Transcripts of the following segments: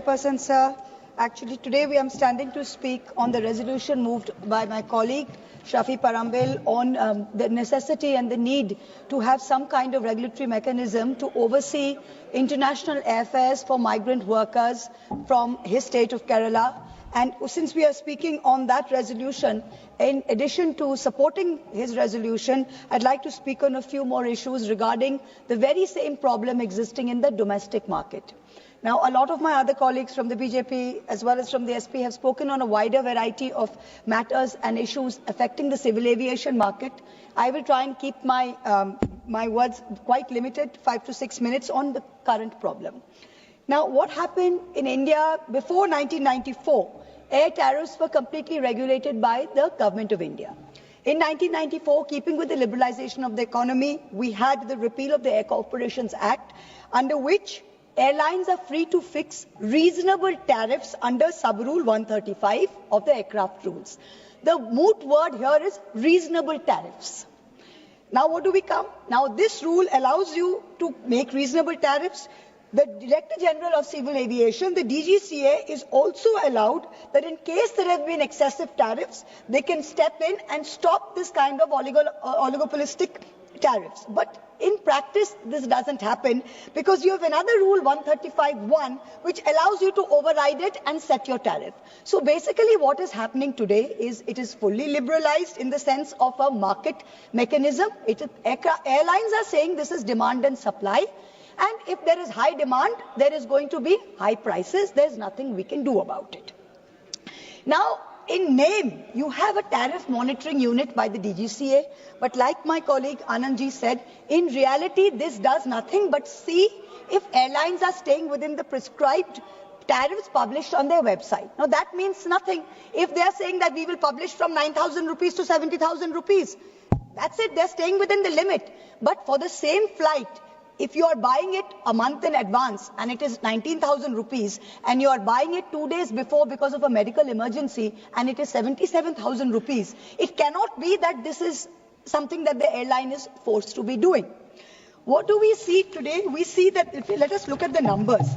Chairperson, sir. Actually, today we are standing to speak on the resolution moved by my colleague Shafi Parambil on the necessity and the need to have some kind of regulatory mechanism to oversee international airfares for migrant workers from his state of Kerala. And since we are speaking on that resolution, in addition to supporting his resolution, I'd like to speak on a few more issues regarding the very same problem existing in the domestic market. Now, a lot of my other colleagues from the BJP as well as from the SP have spoken on a wider variety of matters and issues affecting the civil aviation market. I will try and keep my words quite limited, 5 to 6 minutes, on the current problem. Now, what happened in India before 1994? Air tariffs were completely regulated by the government of India. In 1994, keeping with the liberalization of the economy, we had the repeal of the Air Corporations Act, under which airlines are free to fix reasonable tariffs under Sub-Rule 135 of the aircraft rules. The moot word here is reasonable tariffs. Now, what do we come? Now, this rule allows you to make reasonable tariffs. The Director General of Civil Aviation, the DGCA, is also allowed that in case there have been excessive tariffs, they can step in and stop this kind of oligopolistic tariffs. But in practice, this doesn't happen because you have another rule, 135(1), which allows you to override it and set your tariff. So basically what is happening today is it is fully liberalized in the sense of a market mechanism. Airlines are saying this is demand and supply. And if there is high demand, there is going to be high prices. There's nothing we can do about it. Now, in name, you have a tariff monitoring unit by the DGCA, but like my colleague Anandji said, in reality, this does nothing but see if airlines are staying within the prescribed tariffs published on their website. Now, that means nothing. If they are saying that we will publish from 9,000 rupees to 70,000 rupees, that's it. They're staying within the limit. But for the same flight, if you are buying it a month in advance and it is 19,000 rupees and you are buying it 2 days before because of a medical emergency and it is 77,000 rupees, it cannot be that this is something that the airline is forced to be doing. What do we see today? We see that, let us look at the numbers.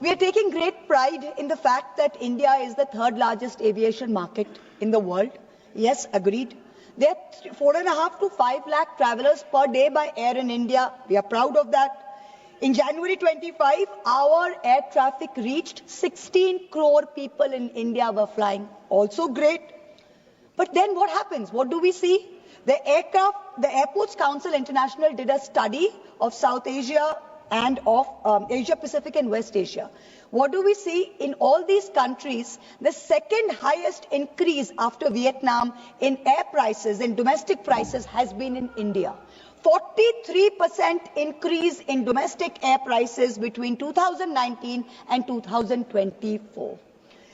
We are taking great pride in the fact that India is the third largest aviation market in the world. Yes, agreed. There are 4.5 to 5 lakh travelers per day by air in India. We are proud of that. In January 25, our air traffic reached 16 crore people in India were flying. Also great. But then what happens? What do we see? The Airports Council International did a study of South Asia and of Asia Pacific and West Asia. What do we see? In all these countries, the second highest increase after Vietnam in air prices, in domestic prices, has been in India. 43% increase in domestic air prices between 2019 and 2024.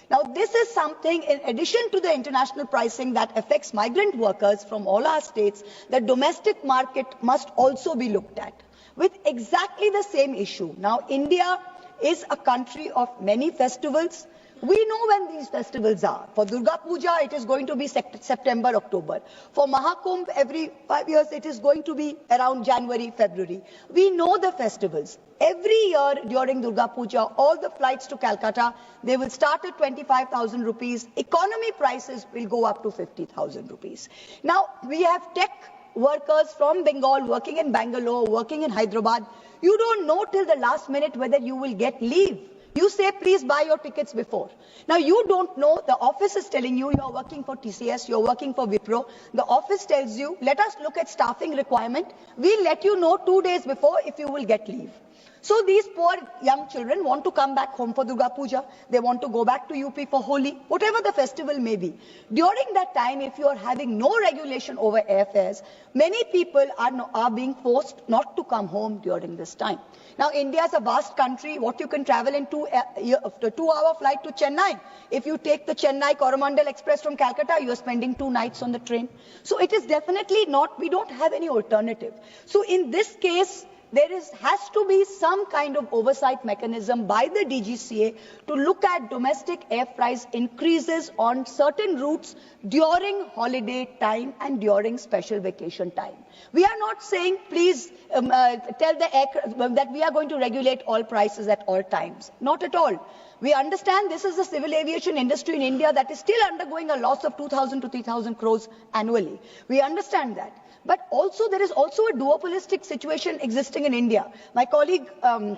Now, this is something, in addition to the international pricing that affects migrant workers from all our states, the domestic market must also be looked at with exactly the same issue. Now, India is a country of many festivals. We know when these festivals are. For Durga Puja, it is going to be September, October. For Mahakumbh, every 5 years, it is going to be around January, February. We know the festivals. Every year during Durga Puja, all the flights to Calcutta, they will start at 25,000 rupees. Economy prices will go up to 50,000 rupees. Now, we have tech workers from Bengal working in Bangalore, working in Hyderabad. You don't know till the last minute whether you will get leave. You say, please buy your tickets before. Now, you don't know. The office is telling you you're working for TCS, you're working for Wipro. The office tells you, let us look at staffing requirement. We'll let you know 2 days before if you will get leave. So these poor young children want to come back home for Durga Puja. They want to go back to UP for Holi, whatever the festival may be. During that time, if you are having no regulation over airfares, many people are being forced not to come home during this time. Now, India is a vast country. What you can travel in 2-hour flight to Chennai. If you take the Chennai Coromandel Express from Calcutta, you are spending 2 nights on the train. So it is definitely not, we don't have any alternative. So in this case, there has to be some kind of oversight mechanism by the DGCA to look at domestic air price increases on certain routes during holiday time and during special vacation time. We are not saying, please tell the aircraft that we are going to regulate all prices at all times. Not at all. We understand this is the civil aviation industry in India that is still undergoing a loss of 2,000 to 3,000 crores annually. We understand that. But also there is also a duopolistic situation existing in India. My colleague and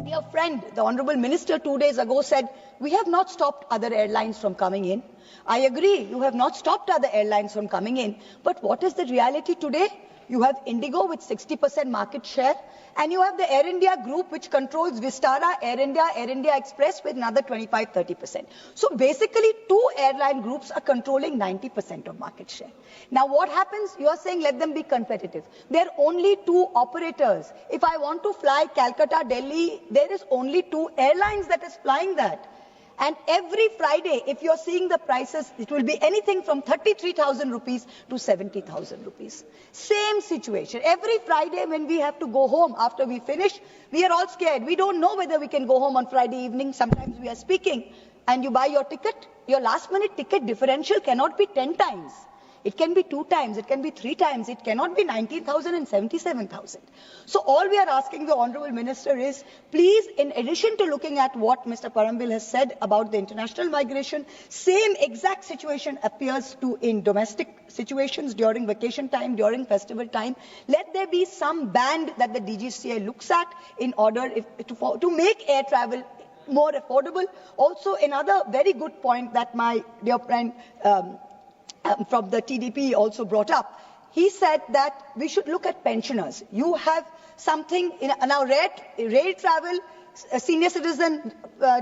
dear friend, the Honorable Minister 2 days ago said, we have not stopped other airlines from coming in. I agree, you have not stopped other airlines from coming in. But what is the reality today? You have Indigo with 60% market share, and you have the Air India group which controls Vistara, Air India Express with another 25-30%. So basically, two airline groups are controlling 90% of market share. Now what happens? You are saying let them be competitive. There are only two operators. If I want to fly Calcutta, Delhi, there is only two airlines that is flying that. And every Friday, if you're seeing the prices, it will be anything from 33,000 rupees to 70,000 rupees. Same situation. Every Friday when we have to go home after we finish, we are all scared. We don't know whether we can go home on Friday evening. Sometimes we are speaking and you buy your ticket. Your last minute ticket differential cannot be 10 times. It can be 2 times, it can be 3 times, it cannot be 19,000 and 77,000. So all we are asking the Honorable Minister is, please, in addition to looking at what Mr. Parambil has said about the international migration, same exact situation appears to in domestic situations during vacation time, during festival time. Let there be some band that the DGCA looks at in order to make air travel more affordable. Also, another very good point that my dear friend from the TDP also brought up. He said that we should look at pensioners. You have something in now rail travel, senior citizen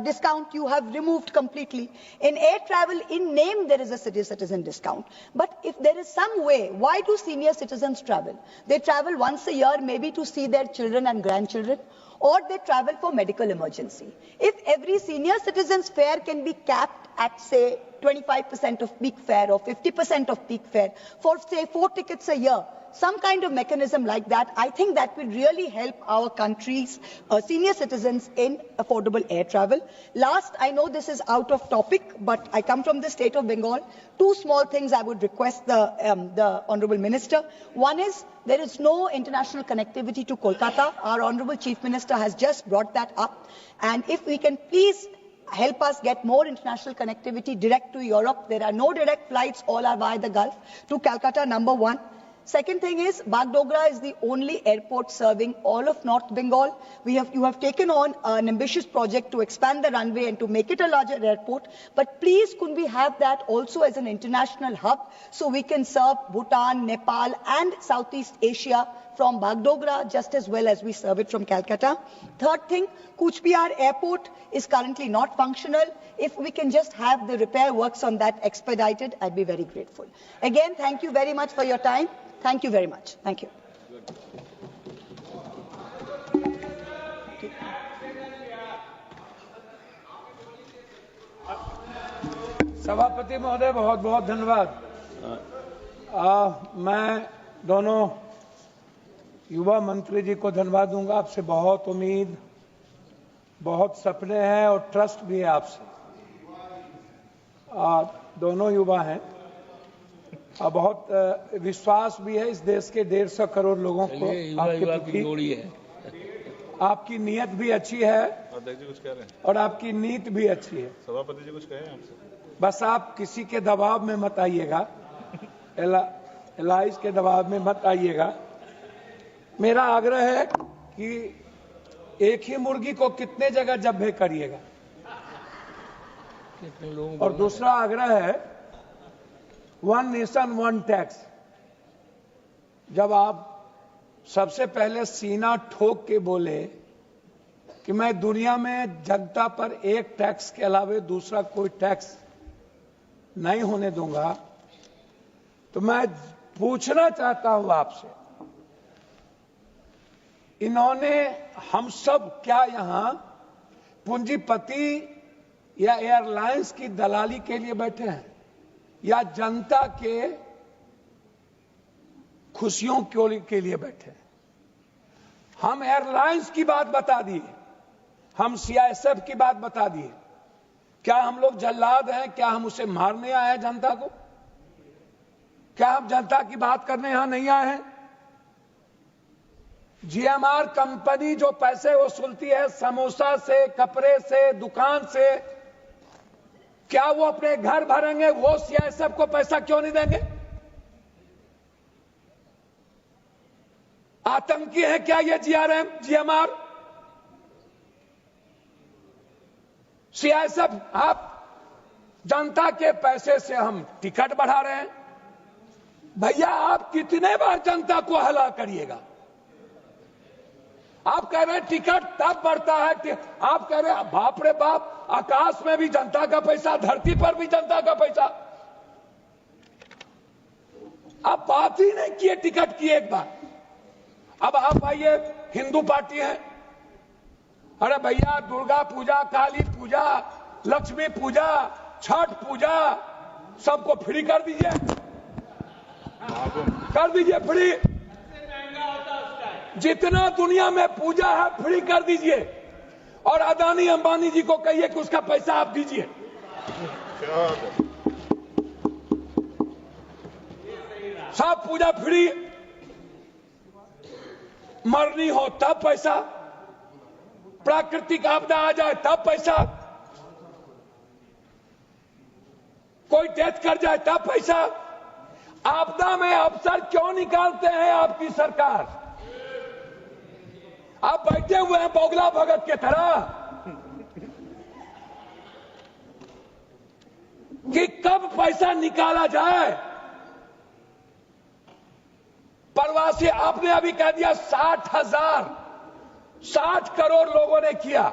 discount you have removed completely. In air travel, in name there is a citizen discount. But if there is some way, why do senior citizens travel? They travel once a year maybe to see their children and grandchildren, or they travel for medical emergency. If every senior citizen's fare can be capped at, say, 25% of peak fare or 50% of peak fare for, say, 4 tickets a year, some kind of mechanism like that, I think that will really help our country's senior citizens in affordable air travel. Last, I know this is out of topic, but I come from the state of Bengal. 2 small things I would request the Honorable Minister. One is, there is no international connectivity to Kolkata. Our Honorable Chief Minister has just brought that up. And if we can please help us get more international connectivity direct to Europe. There are no direct flights, all are via the Gulf, to Calcutta, number 1. Second thing is, Bagdogra is the only airport serving all of North Bengal. You have taken on an ambitious project to expand the runway and to make it a larger airport. But please, could we have that also as an international hub so we can serve Bhutan, Nepal and Southeast Asia from Bagdogra just as well as we serve it from Calcutta. Third thing, Cooch Behar Airport is currently not functional. If we can just have the repair works on that expedited, I'd be very grateful. Again, thank you very much for your time. Thank you very much. Thank you. सभापति महोदय, बहुत बहुत धन्यवाद। मैं दोनों युवा मंत्री जी को धन्यवाद दूंगा। आपसे बहुत उम्मीद, बहुत सपने हैं और ट्रस्ट भी है आपसे। दोनों युवा हैं, बहुत विश्वास भी है इस देश के 150 करोड़ लोगों को आपके प्रति। आपकी नीयत भी अच्छी है और आपकी नीति भी अच्छी है। सभापति जी कुछ कहें आपसे? बस आप किसी के दबाव में मत आइएगा, एलाइज के दबाव में मत आइएगा। मेरा आग्रह है कि एक ही मुर्गी को कितने जगह जब्बे करिएगा। और दूसरा आग्रह है, 1 नेशन 1 टैक्स। जब आप सबसे पहले सीना ठोक के बोले कि मैं दुनिया में जनता पर एक टैक्स के अलावे दूसरा कोई टैक्स नहीं होने दूंगा, तो मैं पूछना चाहता हूं आपसे, इन्होंने हम सब क्या यहां पूंजीपति या एयरलाइंस की दलाली के लिए बैठे हैं या जनता के खुशियों के लिए बैठे हैं? हम एयरलाइंस की बात बता दिए, हम सीआईएसएफ की बात बता दिए। क्या हम लोग जल्लाद हैं? क्या हम उसे मारने आए हैं जनता को? क्या हम जनता की बात करने यहां नहीं आए हैं? जीएमआर कंपनी जो पैसे वसूलती है समोसा से, कपड़े से, दुकान से, क्या वो अपने घर भरेंगे? वो सीआईएसएफ को पैसा क्यों नहीं देंगे? आतंकी है क्या ये जीएमआर? सीआईएसएफ, आप जनता के पैसे से हम टिकट बढ़ा रहे हैं। भैया आप कितने बार जनता को हला करिएगा? आप कह रहे हैं टिकट तब बढ़ता है, आप कह रहे हैं बाप रे बाप, आकाश में भी जनता का पैसा, धरती पर भी जनता का पैसा। आप बात ही नहीं किए टिकट की एक बार। अब आप आइए, हिंदू पार्टी है, अरे भैया दुर्गा पूजा, काली पूजा, लक्ष्मी पूजा, छठ पूजा सबको फ्री कर दीजिए, फ्री। जितना दुनिया में पूजा है फ्री कर दीजिए, और अदानी अंबानी जी को कहिए कि उसका पैसा आप दीजिए। सब पूजा फ्री, मरनी हो तब पैसा, प्राकृतिक आपदा आ जाए तब पैसा, कोई डेथ कर जाए तब पैसा। आपदा में अफसर क्यों निकालते हैं आपकी सरकार? आप बैठे हुए हैं बोगला भगत के तरह कि कब पैसा निकाला जाए। प्रवासी, आपने अभी कह दिया 60 करोड़ लोगों ने किया।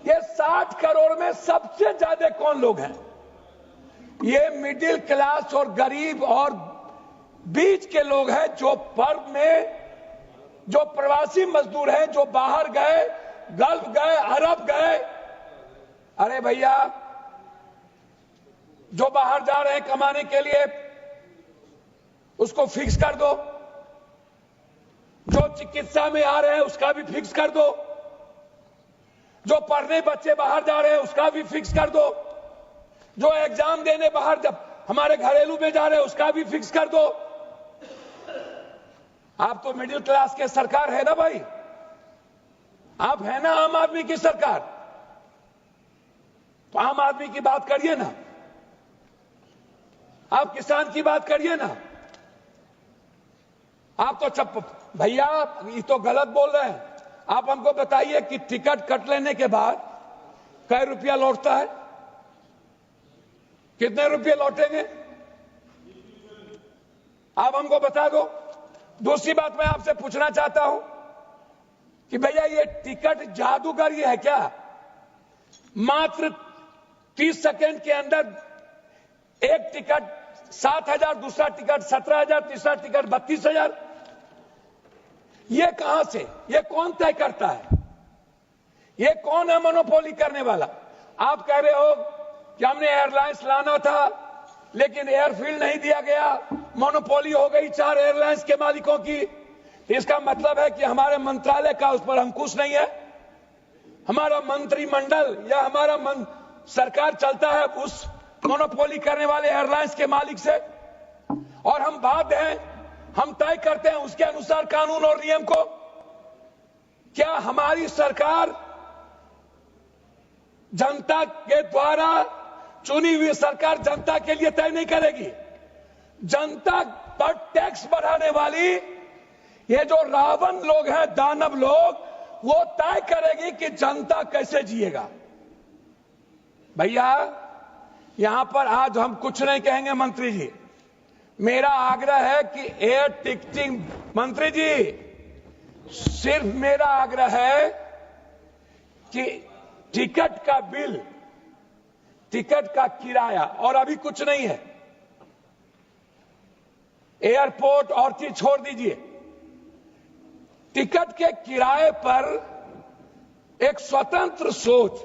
ये 60 करोड़ में सबसे ज्यादा कौन लोग हैं? ये मिडिल क्लास और गरीब और बीच के लोग हैं, जो पर्व में जो प्रवासी मजदूर हैं, जो बाहर गए, गल्फ गए, अरब गए। अरे भैया, जो बाहर जा रहे हैं कमाने के लिए उसको फिक्स कर दो, जो चिकित्सा में आ रहे हैं उसका भी फिक्स कर दो, जो पढ़ने बच्चे बाहर जा रहे हैं उसका भी फिक्स कर दो, जो एग्जाम देने बाहर जब हमारे घरेलू में जा रहे हैं उसका भी फिक्स कर दो। आप तो मिडिल क्लास के सरकार है ना भाई, आप है ना आम आदमी की सरकार, तो आम आदमी की बात करिए ना, आप किसान की बात करिए ना। आप तो भैया ये तो गलत बोल रहे हैं। आप हमको बताइए कि टिकट कट लेने के बाद कै रुपया लौटता है? कितने रुपये लौटेंगे आप हमको बता दो। दूसरी बात मैं आपसे पूछना चाहता हूं कि भैया ये टिकट जादूगरी है क्या? मात्र 30 सेकंड के अंदर एक टिकट 7,000, दूसरा टिकट 17,000, तीसरा टिकट 32,000। ये कहां से, ये कौन तय करता है? ये कौन है मोनोपोली करने वाला? आप कह रहे हो कि हमने एयरलाइंस लाना था लेकिन एयरफील्ड नहीं दिया गया, मोनोपोली हो गई 4 एयरलाइंस के मालिकों की। इसका मतलब है कि हमारे मंत्रालय का उस पर अंकुश नहीं है, हमारा मंत्रिमंडल या हमारा सरकार चलता है उस मोनोपोली करने वाले एयरलाइंस के मालिक से, और हम बाध्य हैं, हम तय करते हैं उसके अनुसार कानून और नियम को। क्या हमारी सरकार जनता के द्वारा चुनी हुई सरकार जनता के लिए तय नहीं करेगी? जनता पर टैक्स बढ़ाने वाली ये जो रावण लोग हैं, दानव लोग, वो तय करेगी कि जनता कैसे जिएगा। भैया यहां पर आज हम कुछ नहीं कहेंगे मंत्री जी, मेरा आग्रह है कि एयर टिकटिंग, मंत्री जी सिर्फ मेरा आग्रह है कि टिकट का बिल, टिकट का किराया, और अभी कुछ नहीं है, एयरपोर्ट और चीज छोड़ दीजिए, टिकट के किराए पर एक स्वतंत्र सोच,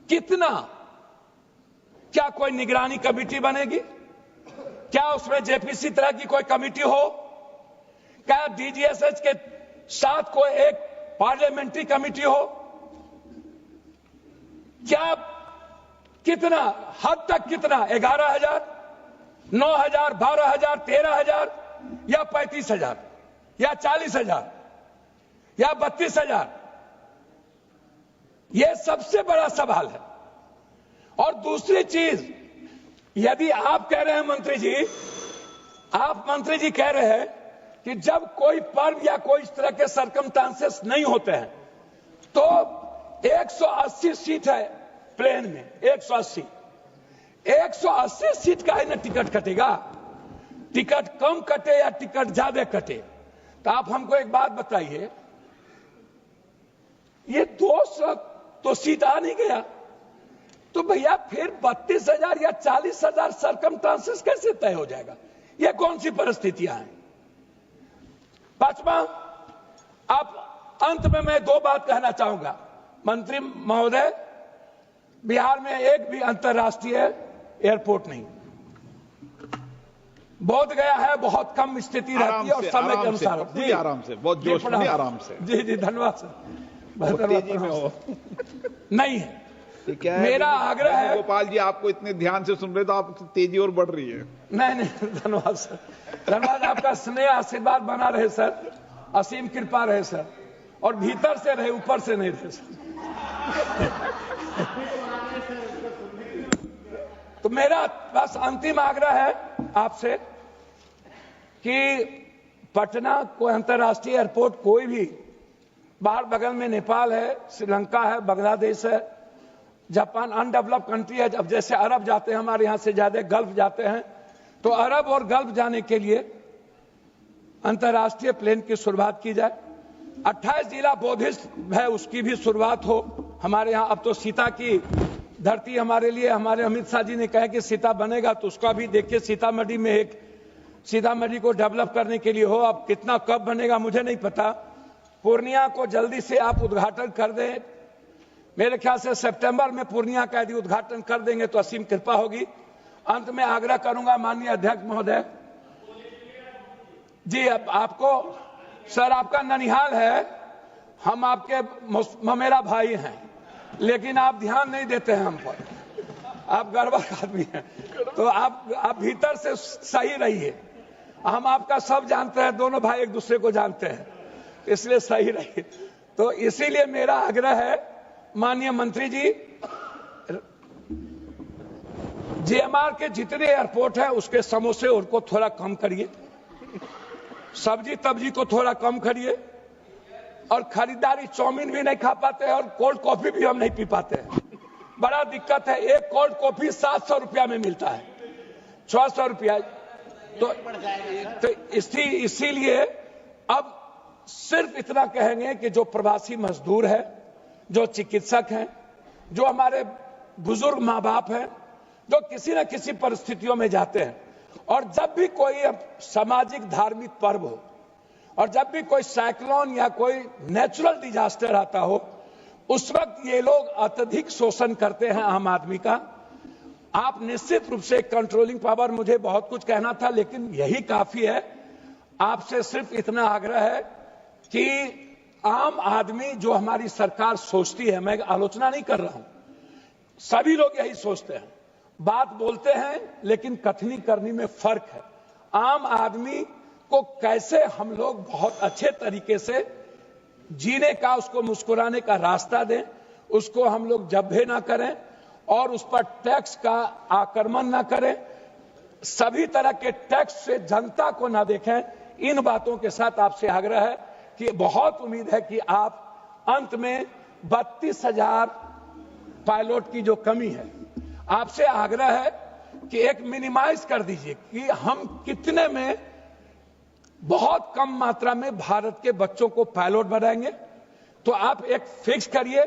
कितना, क्या कोई निगरानी कमेटी बनेगी? क्या उसमें जेपीसी तरह की कोई कमेटी हो? क्या डीजीएसएच के साथ कोई एक पार्लियामेंट्री कमेटी हो? क्या, कितना, हद तक कितना, 11,000, 9,000, 12,000, 13,000 या 35,000 या 40,000? या 32,000? यह सबसे बड़ा सवाल है। और दूसरी चीज, यदि आप कह रहे हैं मंत्री जी कह रहे हैं कि जब कोई पर्व या कोई इस तरह के सर्कमस्टांसेस नहीं होते हैं तो 180 सीट है प्लेन में, 180 सीट का है ना टिकट कटेगा। टिकट कम कटे या टिकट ज्यादा कटे, तो आप हमको एक बात बताइए, ये 200 तो सीट आ नहीं गया, तो भैया फिर 32,000 या 40,000 सर्कमस्टांसेस कैसे तय हो जाएगा? ये कौन सी परिस्थितियां हैं? पांचवा, आप अंत में मैं 2 बात कहना चाहूंगा। मंत्री महोदय, बिहार में एक भी अंतर्राष्ट्रीय एयरपोर्ट नहीं। बोध गया है बहुत कम स्थिति रहती है और समय के अनुसार। जी आराम से, बहुत जोश में, आराम से। जी धन्यवाद सर। तेजी में हो नहीं है। क्या है, मेरा आग्रह है, गोपाल जी आपको इतने ध्यान से सुन रहे तो आप तेजी और बढ़ रही है। नहीं धन्यवाद सर, धन्यवाद। आपका स्नेह आशीर्वाद बना रहे सर, असीम कृपा रहे सर, और भीतर से रहे, ऊपर से नहीं रहे सर। तो मेरा बस अंतिम आग्रह है आपसे कि पटना को अंतर्राष्ट्रीय एयरपोर्ट कोई भी, बाहर बगल में नेपाल है, श्रीलंका है, बांग्लादेश है, जापान अनडेवलप्ड कंट्री है। अब जैसे अरब जाते हैं, हमारे यहां से ज्यादा गल्फ जाते हैं, तो अरब और गल्फ जाने के लिए अंतर्राष्ट्रीय प्लेन की शुरुआत की जाए। 28 जिला बौद्धिस्ट है, उसकी भी शुरुआत हो हमारे यहां। अब तो सीता की धरती हमारे लिए, हमारे अमित शाह जी ने कहा कि सीता बनेगा, तो उसका भी देखिए सीतामढ़ी में एक, सीतामढ़ी को डेवलप करने के लिए हो। अब कितना कब बनेगा मुझे नहीं पता। पूर्णिया को जल्दी से आप उद्घाटन कर दें, मेरे ख्याल से सितंबर में पूर्णिया का यदि उद्घाटन कर देंगे तो असीम कृपा होगी। अंत में आग्रह करूंगा माननीय अध्यक्ष महोदय जी, अब आपको सर, आपका ननिहाल है, हम आपके ममेरा भाई हैं, लेकिन आप ध्यान नहीं देते हैं हम पर, आप गड़बड़ आदमी हैं, तो आप भीतर से सही रहिए। हम आपका सब जानते हैं, दोनों भाई एक दूसरे को जानते हैं, इसलिए सही रहिए। तो इसीलिए मेरा आग्रह है माननीय मंत्री जी, जेएमआर के जितने एयरपोर्ट है उसके समोसे उनको थोड़ा कम करिए, सब्जी तब्जी को थोड़ा कम करिए, और खरीदारी चाउमीन भी नहीं खा पाते हैं और कोल्ड कॉफी भी हम नहीं पी पाते हैं। बड़ा दिक्कत है, एक कोल्ड कॉफी 700 रुपया में मिलता है, 600 रुपया। तो इसीलिए अब सिर्फ इतना कहेंगे कि जो प्रवासी मजदूर है, जो चिकित्सक हैं, जो हमारे बुजुर्ग माँ बाप हैं, जो किसी न किसी परिस्थितियों में जाते हैं, और जब भी कोई सामाजिक धार्मिक पर्व हो, और जब भी कोई साइक्लोन या कोई नेचुरल डिजास्टर आता हो, उस वक्त ये लोग अत्यधिक शोषण करते हैं आम आदमी का। आप निश्चित रूप से कंट्रोलिंग पावर, मुझे बहुत कुछ कहना था लेकिन यही काफी है। आपसे सिर्फ इतना आग्रह है कि आम आदमी जो हमारी सरकार सोचती है, मैं आलोचना नहीं कर रहा हूं, सभी लोग यही सोचते हैं, बात बोलते हैं लेकिन कथनी करनी में फर्क है। आम आदमी को कैसे हम लोग बहुत अच्छे तरीके से जीने का, उसको मुस्कुराने का रास्ता दें, उसको हम लोग जब्बे ना करें और उस पर टैक्स का आक्रमण ना करें, सभी तरह के टैक्स से जनता को ना देखें। इन बातों के साथ आपसे आग्रह है कि बहुत उम्मीद है कि आप अंत में 32,000 पायलट की जो कमी है, आपसे आग्रह है कि एक मिनिमाइज कर दीजिए कि हम कितने में, बहुत कम मात्रा में भारत के बच्चों को पायलट बनाएंगे, तो आप एक फिक्स करिए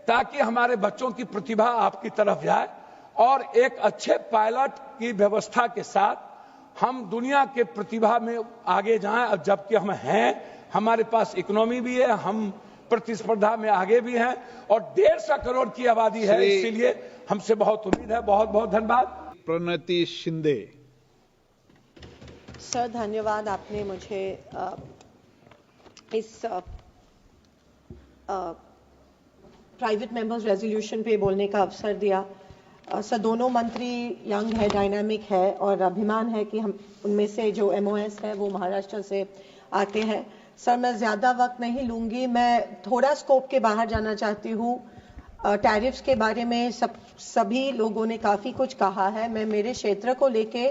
ताकि हमारे बच्चों की प्रतिभा आपकी तरफ जाए और एक अच्छे पायलट की व्यवस्था के साथ हम दुनिया के प्रतिभा में आगे जाएं। अब जबकि हम हैं, हमारे पास इकोनॉमी भी है, हम प्रतिस्पर्धा में आगे भी हैं और 150 करोड़ की आबादी है, इसीलिए हमसे बहुत उम्मीद है। बहुत बहुत धन्यवाद। प्रणति शिंदे। सर धन्यवाद, आपने मुझे इस प्राइवेट मेंबर्स रेजोल्यूशन पे बोलने का अवसर दिया। सर दोनों मंत्री यंग है, डायनामिक है और अभिमान है कि हम उनमें से जो MOS है वो महाराष्ट्र से आते हैं। सर मैं ज्यादा वक्त नहीं लूंगी, मैं थोड़ा स्कोप के बाहर जाना चाहती हूँ। टैरिफ्स के बारे में सभी लोगों ने काफी कुछ कहा है। मैं मेरे क्षेत्र को लेके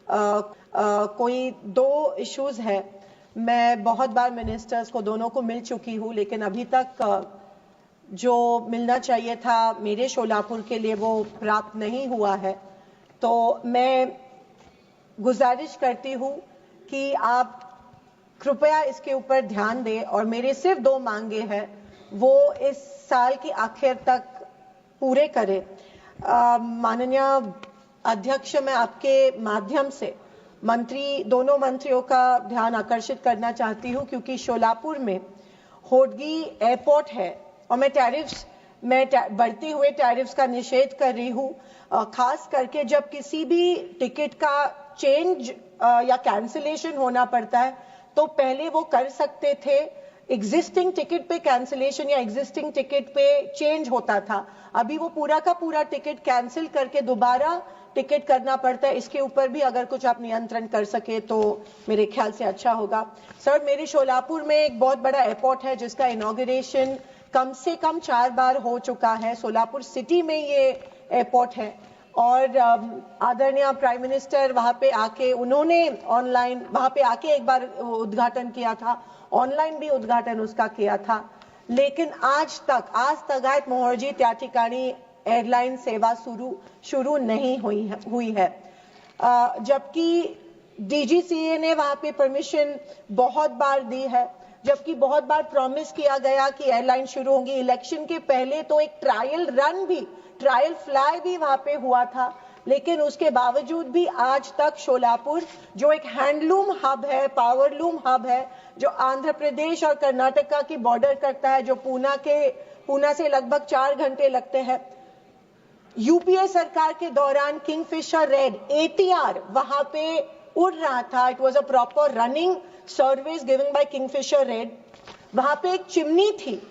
कोई 2 इश्यूज है। मैं बहुत बार मिनिस्टर्स को दोनों को मिल चुकी हूँ, लेकिन अभी तक जो मिलना चाहिए था मेरे शोलापुर के लिए वो प्राप्त नहीं हुआ है। तो मैं गुजारिश करती हूँ कि आप कृपया इसके ऊपर ध्यान दें और मेरे सिर्फ 2 मांगे हैं वो इस साल की आखिर तक पूरे करें। माननीय अध्यक्ष, मैं आपके माध्यम से दोनों मंत्रियों का ध्यान आकर्षित करना चाहती हूं, क्योंकि शोलापुर में होडगी एयरपोर्ट है और मैं बढ़ती हुए टैरिफ्स का निषेध कर रही हूं। खास करके जब किसी भी टिकट का चेंज या कैंसिलेशन होना पड़ता है तो पहले वो कर सकते थे, एग्जिस्टिंग टिकट पे कैंसिलेशन या एग्जिस्टिंग टिकट पे चेंज होता था। अभी वो पूरा का पूरा टिकट कैंसिल करके दोबारा टिकट करना पड़ता है। इसके ऊपर भी अगर कुछ आप नियंत्रण कर सके तो मेरे ख्याल से अच्छा होगा। सर, मेरे शोलापुर में एक बहुत बड़ा एयरपोर्ट है जिसका इनॉग्रेशन कम से कम 4 बार हो चुका है। सोलापुर सिटी में ये एयरपोर्ट है और आदरणीय प्राइम मिनिस्टर वहां पे आके उन्होंने ऑनलाइन वहां पे आके एक बार उद्घाटन किया था, ऑनलाइन भी उद्घाटन उसका किया था, लेकिन आज तक मोहर्जी त्या ठिकाणी एयरलाइन सेवा शुरू नहीं हुई है। जबकि डीजीसीए ने वहां पे परमिशन बहुत बार दी है, जबकि बहुत बार प्रॉमिस किया गया कि एयरलाइन शुरू होगी। इलेक्शन के पहले तो एक ट्रायल फ्लाई भी वहां पे हुआ था, लेकिन उसके बावजूद भी आज तक शोलापुर जो एक हैंडलूम हब है, पावरलूम हब है, जो आंध्र प्रदेश और कर्नाटका की बॉर्डर करता है, जो पूना से लगभग 4 घंटे लगते हैं। यूपीए सरकार के दौरान किंगफिशर रेड ATR वहां पे उड़ रहा था। It was a proper running service given by Kingfisher red. वहां पे एक चिमनी थी,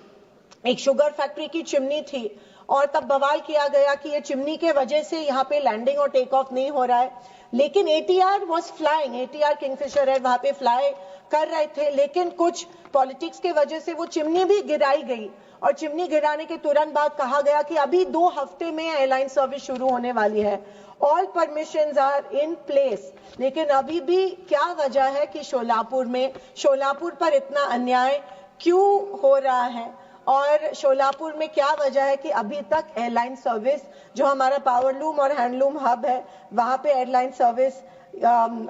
एक शुगर फैक्ट्री की चिमनी थी, और तब बवाल किया गया कि ये चिमनी के वजह से यहाँ पे लैंडिंग और टेक ऑफ नहीं हो रहा है। लेकिन ATR was flying, ATR Kingfisher red वहां पे फ्लाई कर रहे थे, लेकिन कुछ पॉलिटिक्स के वजह से वो चिमनी भी गिराई गई और चिमनी गिराने के तुरंत बाद कहा गया कि अभी 2 हफ्ते में एयरलाइन सर्विस शुरू होने वाली है। All permissions are in place, लेकिन अभी भी क्या वजह है कि शोलापुर पर इतना अन्याय क्यों हो रहा है, और शोलापुर में क्या वजह है कि अभी तक एयरलाइन सर्विस जो हमारा पावरलूम और हैंडलूम हब है वहां पे एयरलाइन सर्विस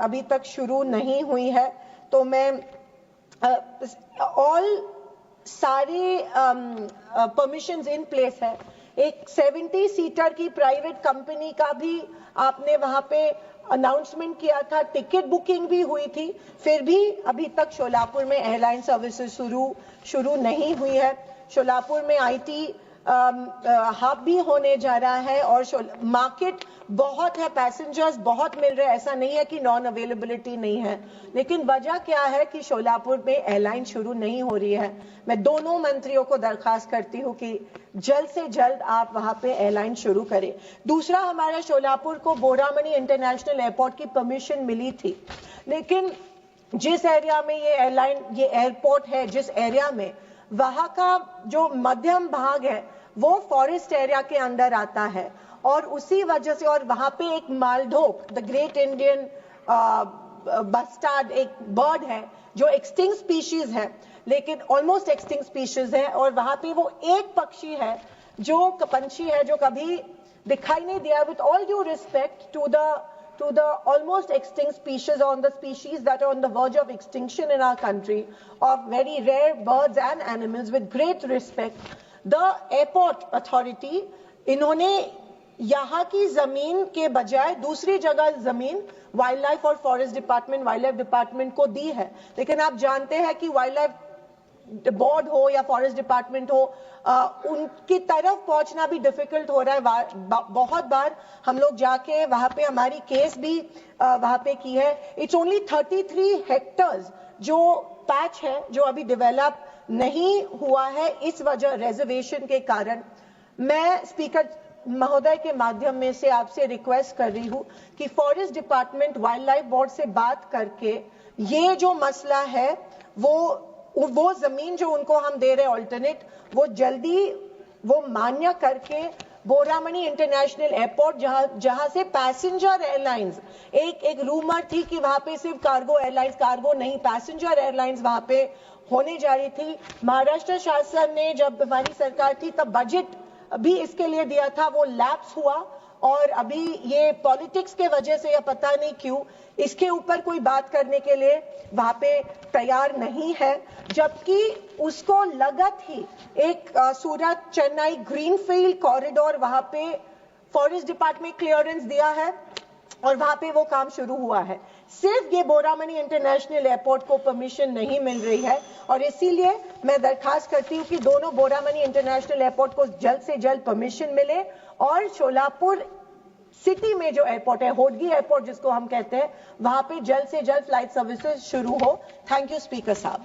अभी तक शुरू नहीं हुई है। तो मैं सारे परमिशंस इन प्लेस है। एक 70 सीटर की प्राइवेट कंपनी का भी आपने वहां पे अनाउंसमेंट किया था, टिकट बुकिंग भी हुई थी, फिर भी अभी तक शोलापुर में एयरलाइन सर्विसेज शुरू नहीं हुई है। शोलापुर में IT हब भी होने जा रहा है और मार्केट बहुत है, पैसेंजर्स बहुत मिल रहे हैं, ऐसा नहीं है कि नॉन अवेलेबिलिटी नहीं है, लेकिन वजह क्या है कि शोलापुर में एयरलाइन शुरू नहीं हो रही है। मैं दोनों मंत्रियों को दरखास्त करती हूँ कि जल्द से जल्द आप वहां पे एयरलाइन शुरू करें। दूसरा, हमारा शोलापुर को बोरामनी इंटरनेशनल एयरपोर्ट की परमिशन मिली थी, लेकिन जिस एरिया में ये एयरपोर्ट है, जिस एरिया में, वहां का जो मध्यम भाग है वो फॉरेस्ट एरिया के अंदर आता है और उसी वजह से, और वहां पे एक मालढोक, द ग्रेट इंडियन बस्टार्ड एक बर्ड है जो एक्सटिंक्ट स्पीशीज है, लेकिन ऑलमोस्ट एक्सटिंक्ट स्पीशीज है, और वहां पे वो एक पंछी है जो कभी दिखाई नहीं दिया। With all due respect to the almost extinct species, on the species that are on the verge of extinction in our country, of very rare birds and animals, with great respect, the airport authority, इन्होंने यहाँ की जमीन के बजाय दूसरी जगह जमीन wild life और forest department, wild life department को दी है। लेकिन आप जानते हैं कि वाइल्ड लाइफ बोर्ड हो या फॉरेस्ट डिपार्टमेंट हो, उनकी तरफ पहुंचना भी डिफिकल्ट हो रहा है। बहुत बार हम लोग जाके वहां पे हमारी केस भी वहां पे की है। इट्स ओनली 33 हेक्टर्स जो पैच है जो अभी डेवलप नहीं हुआ है, इस वजह रिजर्वेशन के कारण। मैं स्पीकर महोदय के माध्यम में से आपसे रिक्वेस्ट कर रही हूं कि forest department, wild life board से बात करके ये जो मसला है वो वो जमीन जो उनको हम दे रहे ऑल्टरनेट, वो जल्दी वो मान्य करके बोरामनी इंटरनेशनल एयरपोर्ट, जहां से पैसेंजर एयरलाइंस, एक रूमर थी कि वहां पे सिर्फ कार्गो एयरलाइंस, कार्गो नहीं पैसेंजर एयरलाइंस वहां पे होने जा रही थी। महाराष्ट्र शासन ने, जब हमारी सरकार थी तब बजट भी इसके लिए दिया था, वो लैप्स हुआ और अभी ये पॉलिटिक्स के वजह से या पता नहीं क्यों इसके ऊपर कोई बात करने के लिए वहां पे तैयार नहीं है, जबकि उसको लगत ही एक सूरत चेन्नई ग्रीनफील्ड कॉरिडोर वहां पे फॉरेस्ट डिपार्टमेंट क्लियरेंस दिया है और वहां पे वो काम शुरू हुआ है। सिर्फ ये बोरामनी इंटरनेशनल एयरपोर्ट को परमिशन नहीं मिल रही है और इसीलिए मैं दरखास्त करती हूँ कि दोनों बोरामनी इंटरनेशनल एयरपोर्ट को जल्द से जल्द परमिशन मिले और शोलापुर सिटी में जो एयरपोर्ट है, होडगी एयरपोर्ट जिसको हम कहते हैं, वहां पे जल्द से जल्द फ्लाइट सर्विसेज शुरू हो। थैंक यू स्पीकर साहब।